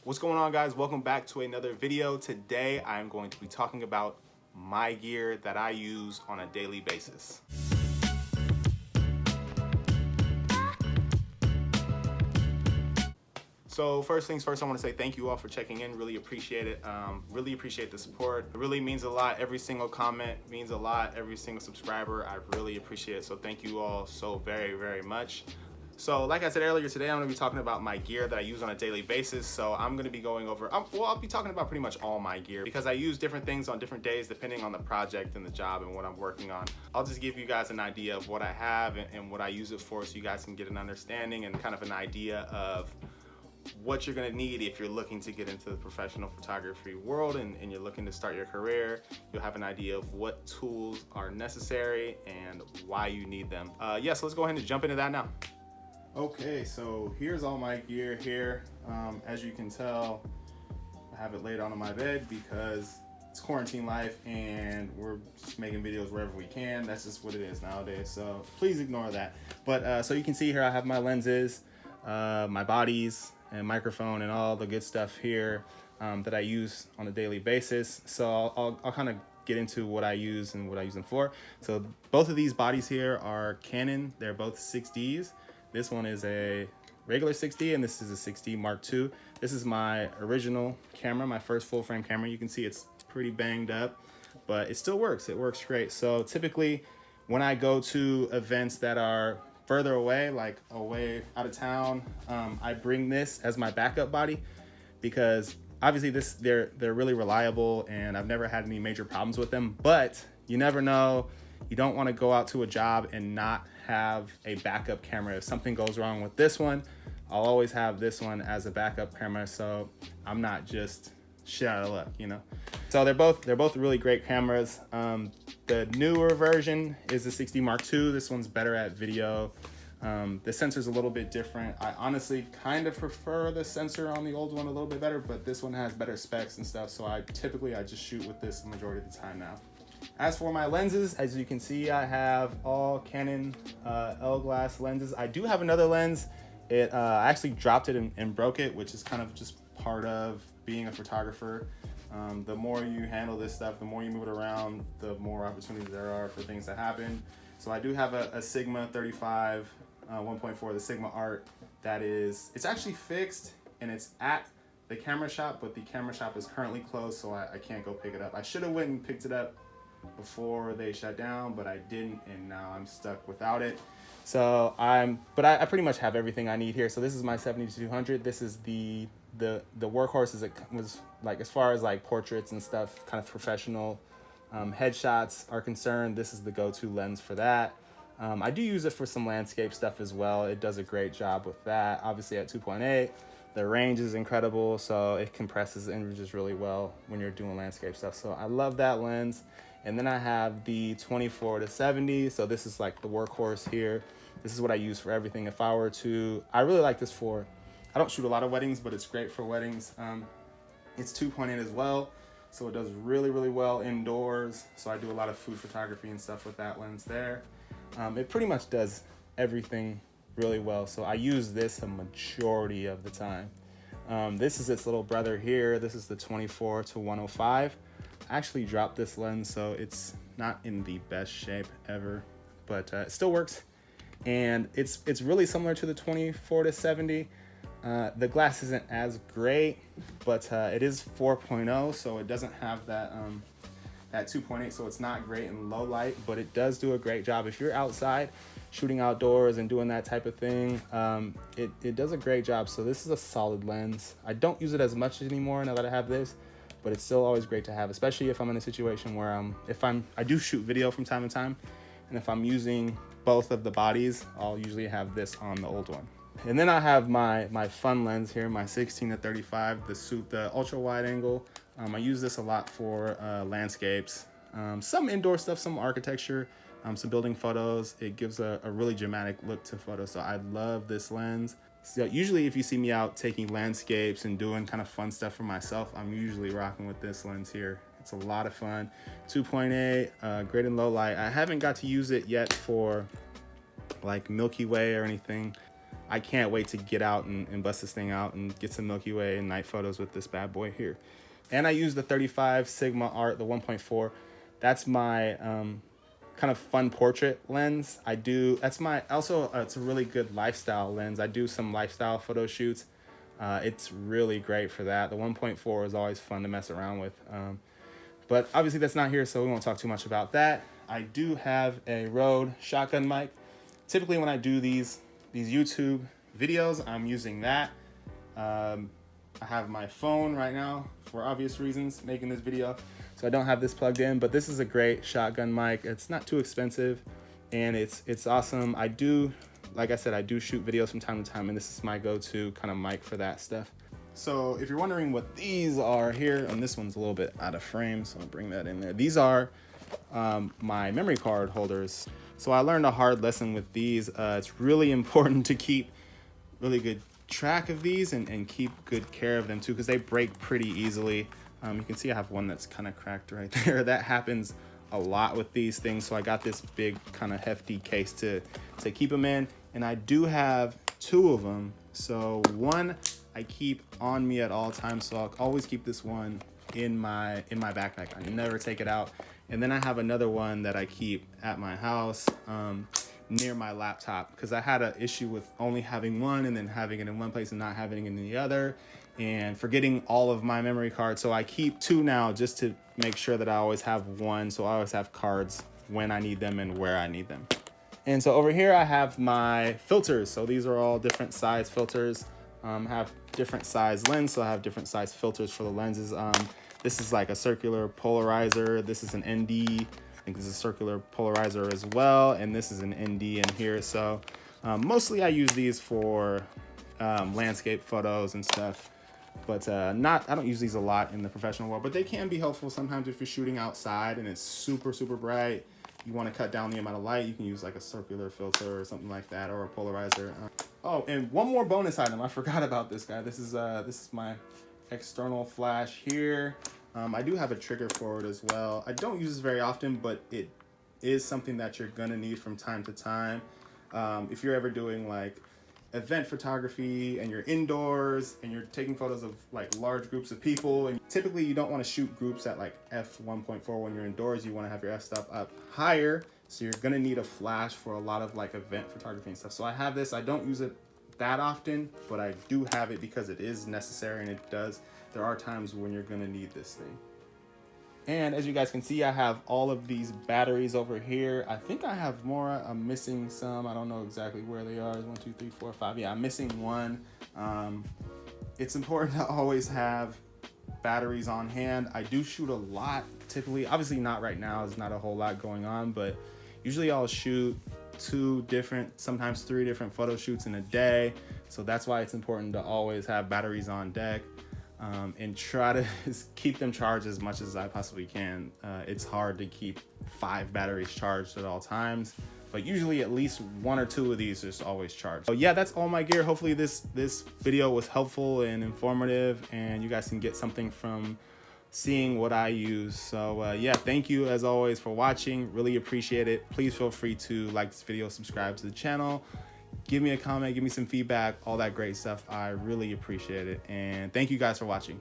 What's going on, guys? Welcome back to another video. Today I'm going to be talking about my gear that I use on a daily basis. So first things first, I want to say thank you all for checking in. Really appreciate it. Really appreciate the support. It really means a lot. Every single comment means a lot. Every single subscriber, I really appreciate it. So thank you all so very, very much. So like I said earlier, today I'm going to be talking about my gear that I use on a daily basis. So I'm going to be going over, I'll be talking about pretty much all my gear because I use different things on different days depending on the project and the job and what I'm working on. I'll just give you guys an idea of what I have and what I use it for so you guys can get an understanding and kind of an idea of what you're gonna need if you're looking to get into the professional photography world and you're looking to start your career. You'll have an idea of what tools are necessary and why you need them. So let's go ahead and jump into that now. Okay, so here's all my gear here. As you can tell, I have it laid out on my bed because it's quarantine life and we're just making videos wherever we can. That's just what it is nowadays, so please ignore that. But so you can see here I have my lenses, my bodies, and microphone and all the good stuff here that I use on a daily basis. So I'll kind of get into what I use and what I use them for. So both of these bodies here are Canon. They're both 6Ds. This one is a regular 6D and this is a 6D Mark II. This is my original camera, my first full frame camera. You can see it's pretty banged up, but it still works. It works great. So typically when I go to events that are further away, like away out of town, I bring this as my backup body because obviously they're really reliable and I've never had any major problems with them, but you never know. You don't want to go out to a job and not have a backup camera. If something goes wrong with this one, I'll always have this one as a backup camera, so I'm not just shit out of luck, you know. So they're both really great cameras. The newer version is the 6D Mark II. This one's better at video. The sensor's a little bit different. I honestly kind of prefer the sensor on the old one a little bit better, but this one has better specs and stuff, so I just shoot with this the majority of the time now. As for my lenses, as you can see, I have all Canon L-glass lenses. I do have another lens. I actually dropped it and broke it, which is kind of just part of being a photographer. The more you handle this stuff, the more you move it around, the more opportunities there are for things to happen. So I do have a Sigma 35 1.4, the Sigma Art. It's actually fixed and it's at the camera shop, but the camera shop is currently closed, so I can't go pick it up. I should have went and picked it up before they shut down, but I didn't, and now I'm stuck without it. So I pretty much have everything I need here. So this is my 70-200. This is the workhorse was like, as far as like portraits and stuff, kind of professional headshots are concerned. This is the go-to lens for that. I do use it for some landscape stuff as well. It does a great job with that. Obviously at 2.8, the range is incredible, so it compresses images really well when you're doing landscape stuff. So I love that lens. And then I have the 24-70. So this is like the workhorse here. This is what I use for everything. I really like this I don't shoot a lot of weddings, but it's great for weddings. It's 2.8 as well, so it does really, really well indoors. So I do a lot of food photography and stuff with that lens there. It pretty much does everything really well. So I use this a majority of the time. This is its little brother here. This is the 24-105. I actually dropped this lens, so it's not in the best shape ever, but it still works. And it's really similar to the 24-70. The glass isn't as great, but it is 4.0, so it doesn't have that 2.8, so it's not great in low light, but it does do a great job. If you're outside shooting outdoors and doing that type of thing, it does a great job. So this is a solid lens. I don't use it as much anymore now that I have this, but it's still always great to have, especially if I'm in a situation where I do shoot video from time to time, and if I'm using both of the bodies, I'll usually have this on the old one. And then I have my fun lens here, my 16-35, the ultra wide angle. I use this a lot for landscapes, some indoor stuff, some architecture, some building photos. It gives a really dramatic look to photos, so I love this lens. So usually if you see me out taking landscapes and doing kind of fun stuff for myself, I'm usually rocking with this lens here. It's a lot of fun. 2.8, great in low light. I haven't got to use it yet for like Milky Way or anything. I can't wait to get out and bust this thing out and get some Milky Way and night photos with this bad boy here. And I use the 35 Sigma Art, the 1.4. That's my kind of fun portrait lens. It's a really good lifestyle lens. I do some lifestyle photo shoots. It's really great for that. The 1.4 is always fun to mess around with. But obviously that's not here, so we won't talk too much about that. I do have a Rode shotgun mic. Typically when I do these YouTube videos, I'm using that. I have my phone right now for obvious reasons making this video, so I don't have this plugged in, but this is a great shotgun mic. It's not too expensive and it's awesome. Like I said, I do shoot videos from time to time, and this is my go-to kind of mic for that stuff. So if you're wondering what these are here, and this one's a little bit out of frame, so I'll bring that in there. These are my memory card holders. So I learned a hard lesson with these. It's really important to keep really good track of these and keep good care of them too, because they break pretty easily. You can see I have one that's kind of cracked right there. That happens a lot with these things. So I got this big kind of hefty case to keep them in, and I do have two of them. So one I keep on me at all times, so I'll always keep this one in my backpack. I never take it out. And then I have another one that I keep at my house near my laptop, because I had an issue with only having one and then having it in one place and not having it in the other, and forgetting all of my memory cards. So I keep two now just to make sure that I always have one, so I always have cards when I need them and where I need them. And so over here I have my filters. So these are all different size filters. Have different size lens, so I have different size filters for the lenses. This is like a circular polarizer. This is an ND. I think this is a circular polarizer as well, and this is an ND in here. So mostly I use these for landscape photos and stuff, but I don't use these a lot in the professional world, but they can be helpful sometimes if you're shooting outside and it's super bright. You want to cut down the amount of light, you can use like a circular filter or something like that, or a polarizer. Oh, and one more bonus item. I forgot about this guy. This is my external flash here. I do have a trigger for it as well. I don't use this very often, but it is something that you're gonna need from time to time. If you're ever doing like event photography and you're indoors and you're taking photos of like large groups of people, and typically you don't want to shoot groups at like f1.4 when you're indoors. You want to have your f-stop up higher, so you're gonna need a flash for a lot of like event photography and stuff. So I have this. I don't use it that often, but I do have it because it is necessary, and there are times when you're gonna need this thing. And as you guys can see, I have all of these batteries over here. I think I have more. I'm missing some. I don't know exactly where they are. 1, 2, 3, 4, 5. Yeah, I'm missing one. It's important to always have batteries on hand. I do shoot a lot typically. Obviously not right now. There's not a whole lot going on, but usually I'll shoot 2 different, sometimes 3 different photo shoots in a day. So that's why it's important to always have batteries on deck. And try to keep them charged as much as I possibly can. It's hard to keep 5 batteries charged at all times, but usually at least 1 or 2 of these is always charged. So yeah, that's all my gear. Hopefully this video was helpful and informative, and you guys can get something from seeing what I use. So yeah, thank you as always for watching. Really appreciate it. Please feel free to like this video, subscribe to the channel. Give me a comment, give me some feedback, all that great stuff. I really appreciate it. And thank you guys for watching.